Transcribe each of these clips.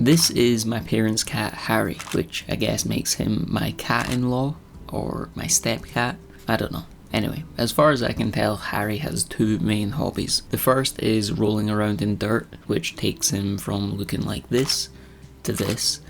This is my parents' cat Harry, which I guess makes him my cat-in-law or my step-cat. I don't know. Anyway, as far as I can tell, Harry has two main hobbies. The first is rolling around in dirt, which takes him from looking like this to this.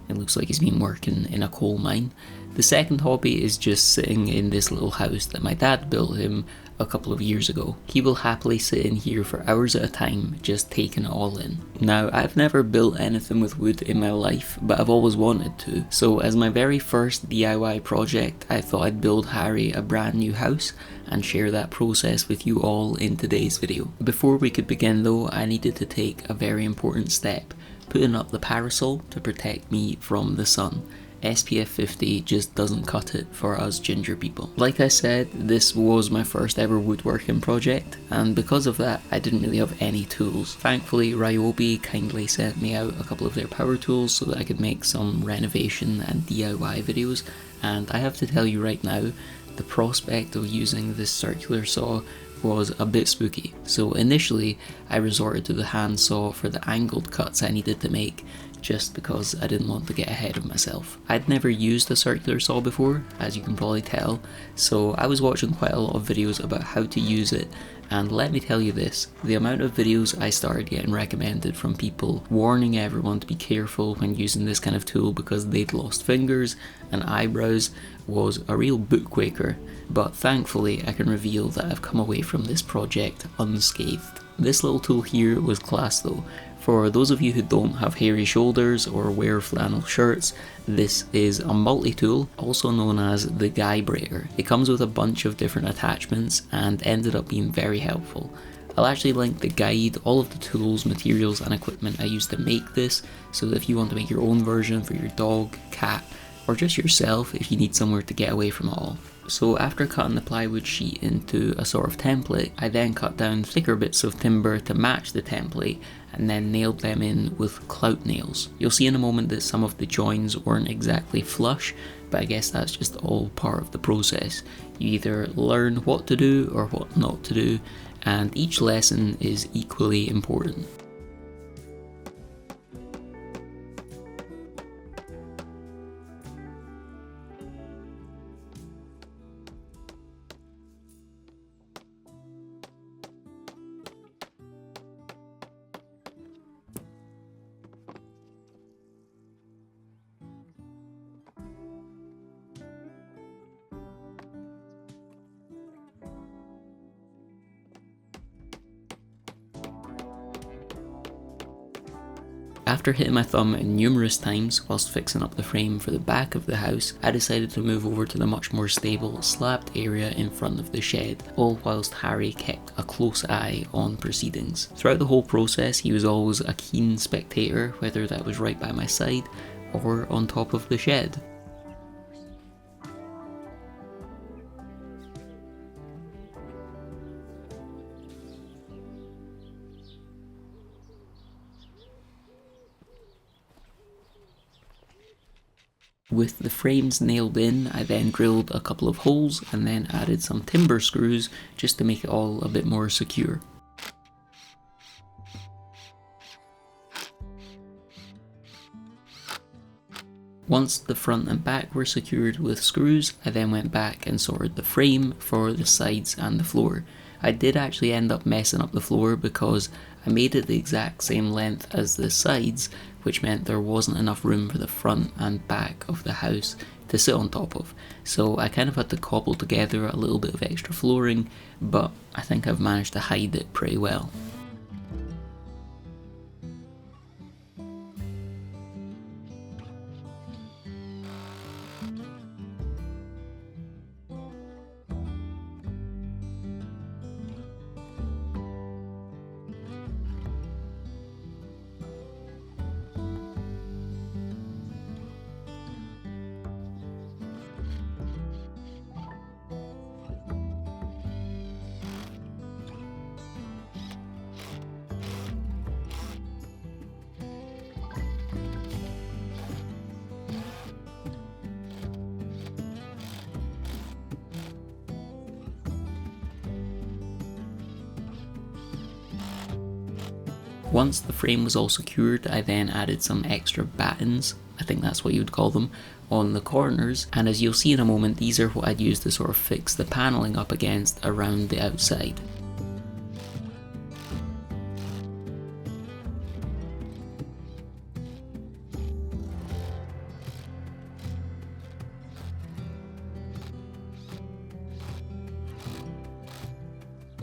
It looks like he's been working in a coal mine. The second hobby is just sitting in this little house that my dad built him a couple of years ago. He will happily sit in here for hours at a time, just taking it all in. Now, I've never built anything with wood in my life, but I've always wanted to. So as my very first DIY project, I thought I'd build Harry a brand new house and share that process with you all in today's video. Before we could begin though, I needed to take a very important step, putting up the parasol to protect me from the sun. SPF 50 just doesn't cut it for us ginger people. Like I said, this was my first ever woodworking project, and because of that I didn't really have any tools. Thankfully Ryobi kindly sent me out a couple of their power tools so that I could make some renovation and DIY videos, and I have to tell you right now, the prospect of using this circular saw was a bit spooky. So initially I resorted to the hand saw for the angled cuts I needed to make, just because I didn't want to get ahead of myself. I'd never used a circular saw before, as you can probably tell, so I was watching quite a lot of videos about how to use it, and let me tell you this, the amount of videos I started getting recommended from people warning everyone to be careful when using this kind of tool because they'd lost fingers and eyebrows was a real bookwaker, but thankfully I can reveal that I've come away from this project unscathed. This little tool here was class though. For those of you who don't have hairy shoulders or wear flannel shirts, this is a multi-tool, also known as the guy brayer. It comes with a bunch of different attachments and ended up being very helpful. I'll actually link the guide, all of the tools, materials and equipment I used to make this, so that if you want to make your own version for your dog, cat, or just yourself if you need somewhere to get away from it all. So after cutting the plywood sheet into a sort of template, I then cut down thicker bits of timber to match the template and then nailed them in with clout nails. You'll see in a moment that some of the joins weren't exactly flush, but I guess that's just all part of the process. You either learn what to do or what not to do, and each lesson is equally important. After hitting my thumb numerous times whilst fixing up the frame for the back of the house, I decided to move over to the much more stable slabbed area in front of the shed, all whilst Harry kept a close eye on proceedings. Throughout the whole process he was always a keen spectator, whether that was right by my side or on top of the shed. With the frames nailed in, I then drilled a couple of holes and then added some timber screws just to make it all a bit more secure. Once the front and back were secured with screws, I then went back and sorted the frame for the sides and the floor. I did actually end up messing up the floor because I made it the exact same length as the sides, which meant there wasn't enough room for the front and back of the house to sit on top of. So I kind of had to cobble together a little bit of extra flooring, but I think I've managed to hide it pretty well. Once the frame was all secured, I then added some extra battens, I think that's what you would call them, on the corners, and as you'll see in a moment, these are what I'd use to sort of fix the panelling up against around the outside.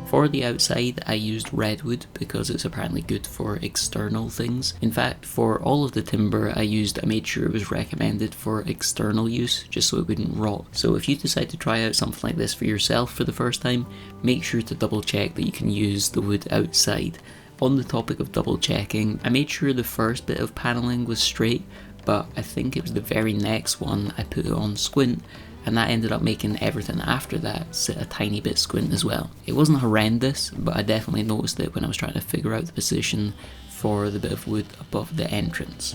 For the outside, I used redwood because it's apparently good for external things. In fact, for all of the timber I made sure it was recommended for external use, just so it wouldn't rot. So if you decide to try out something like this for yourself for the first time, make sure to double check that you can use the wood outside. On the topic of double checking, I made sure the first bit of panelling was straight, but I think it was the very next one I put it on squint, and that ended up making everything after that sit a tiny bit squint as well. It wasn't horrendous, but I definitely noticed it when I was trying to figure out the position for the bit of wood above the entrance.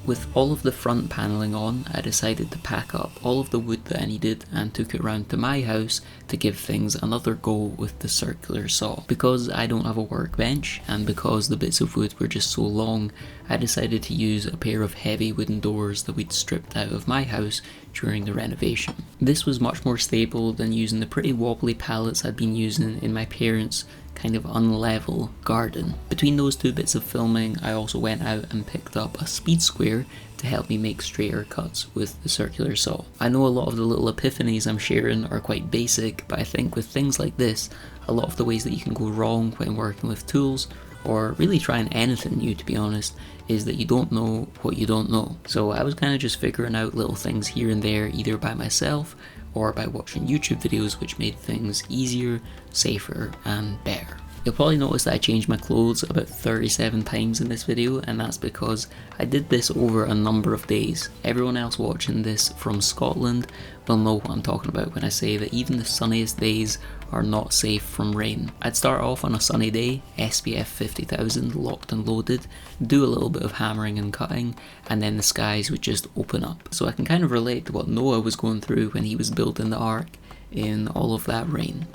With all of the front panelling on, I decided to pack up all of the wood that I needed and took it around to my house to give things another go with the circular saw. Because I don't have a workbench, and because the bits of wood were just so long, I decided to use a pair of heavy wooden doors that we'd stripped out of my house during the renovation. This was much more stable than using the pretty wobbly pallets I'd been using in my parents' kind of unlevel garden. Between those two bits of filming, I also went out and picked up a speed square to help me make straighter cuts with the circular saw. I know a lot of the little epiphanies I'm sharing are quite basic, but I think with things like this, a lot of the ways that you can go wrong when working with tools, or really trying anything new to be honest, is that you don't know what you don't know. So I was kind of just figuring out little things here and there, either by myself or by watching YouTube videos, which made things easier, safer, and better. You'll probably notice that I changed my clothes about 37 times in this video, and that's because I did this over a number of days. Everyone else watching this from Scotland will know what I'm talking about when I say that even the sunniest days are not safe from rain. I'd start off on a sunny day, SPF 50,000 locked and loaded, do a little bit of hammering and cutting, and then the skies would just open up. So I can kind of relate to what Noah was going through when he was building the ark in all of that rain.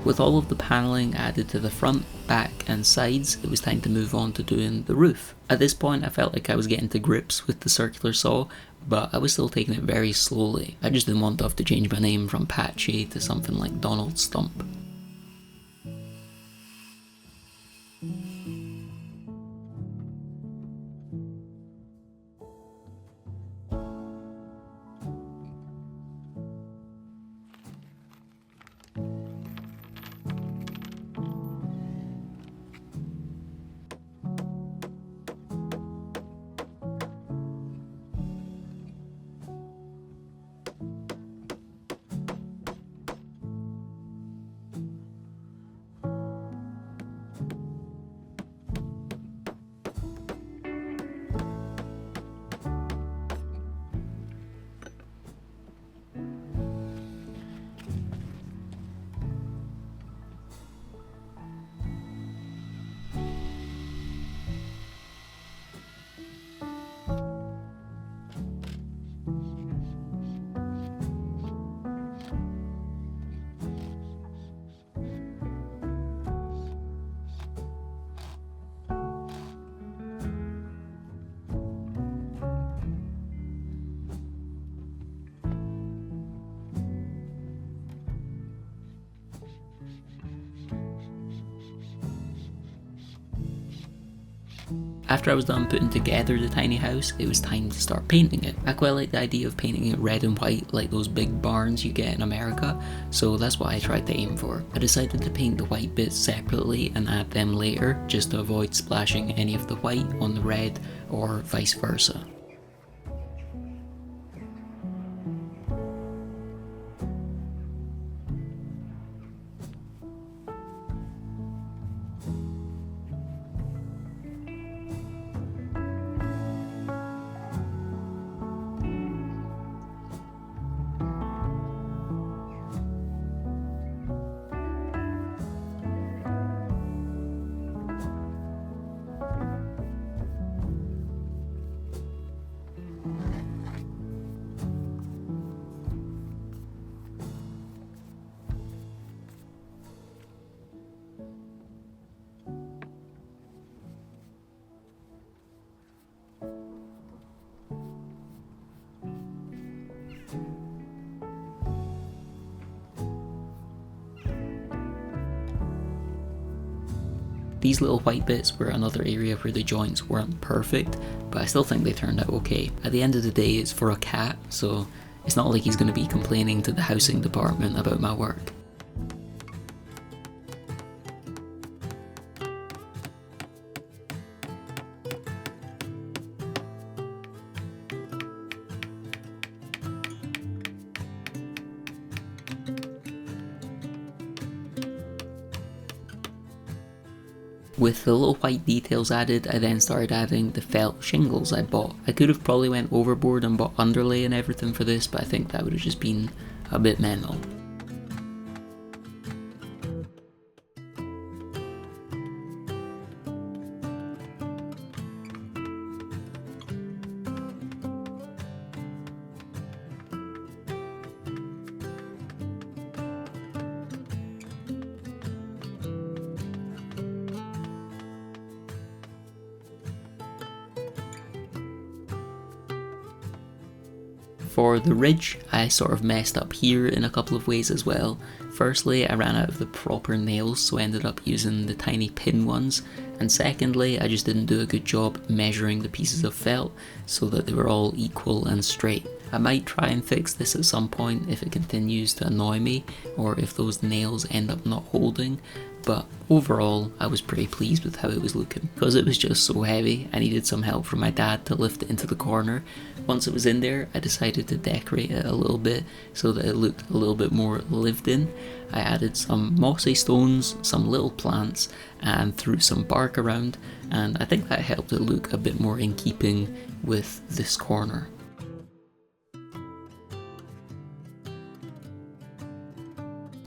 With all of the panelling added to the front, back and sides, it was time to move on to doing the roof. At this point I felt like I was getting to grips with the circular saw, but I was still taking it very slowly. I just didn't want to have to change my name from Patchy to something like Donald Stump. After I was done putting together the tiny house, it was time to start painting it. I quite like the idea of painting it red and white like those big barns you get in America, so that's what I tried to aim for. I decided to paint the white bits separately and add them later, just to avoid splashing any of the white on the red or vice versa. These little white bits were another area where the joints weren't perfect, but I still think they turned out okay. At the end of the day, it's for a cat, so it's not like he's going to be complaining to the housing department about my work. With the little white details added, I then started adding the felt shingles I bought. I could have probably went overboard and bought underlay and everything for this, but I think that would have just been a bit mental. For the ridge, I sort of messed up here in a couple of ways as well. Firstly, I ran out of the proper nails, so I ended up using the tiny pin ones, and secondly, I just didn't do a good job measuring the pieces of felt so that they were all equal and straight. I might try and fix this at some point if it continues to annoy me, or if those nails end up not holding, but overall I was pretty pleased with how it was looking. Because it was just so heavy, I needed some help from my dad to lift it into the corner. Once it was in there, I decided to decorate it a little bit so that it looked a little bit more lived in. I added some mossy stones, some little plants, and threw some bark around, and I think that helped it look a bit more in keeping with this corner.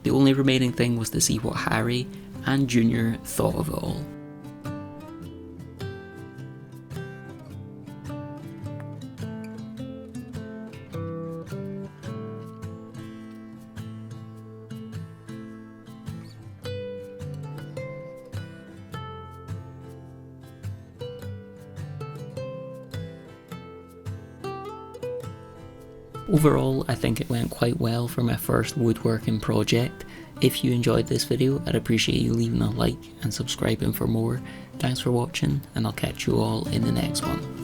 The only remaining thing was to see what Harry and Junior thought of it all. Overall, I think it went quite well for my first woodworking project. If you enjoyed this video, I'd appreciate you leaving a like and subscribing for more. Thanks for watching, and I'll catch you all in the next one.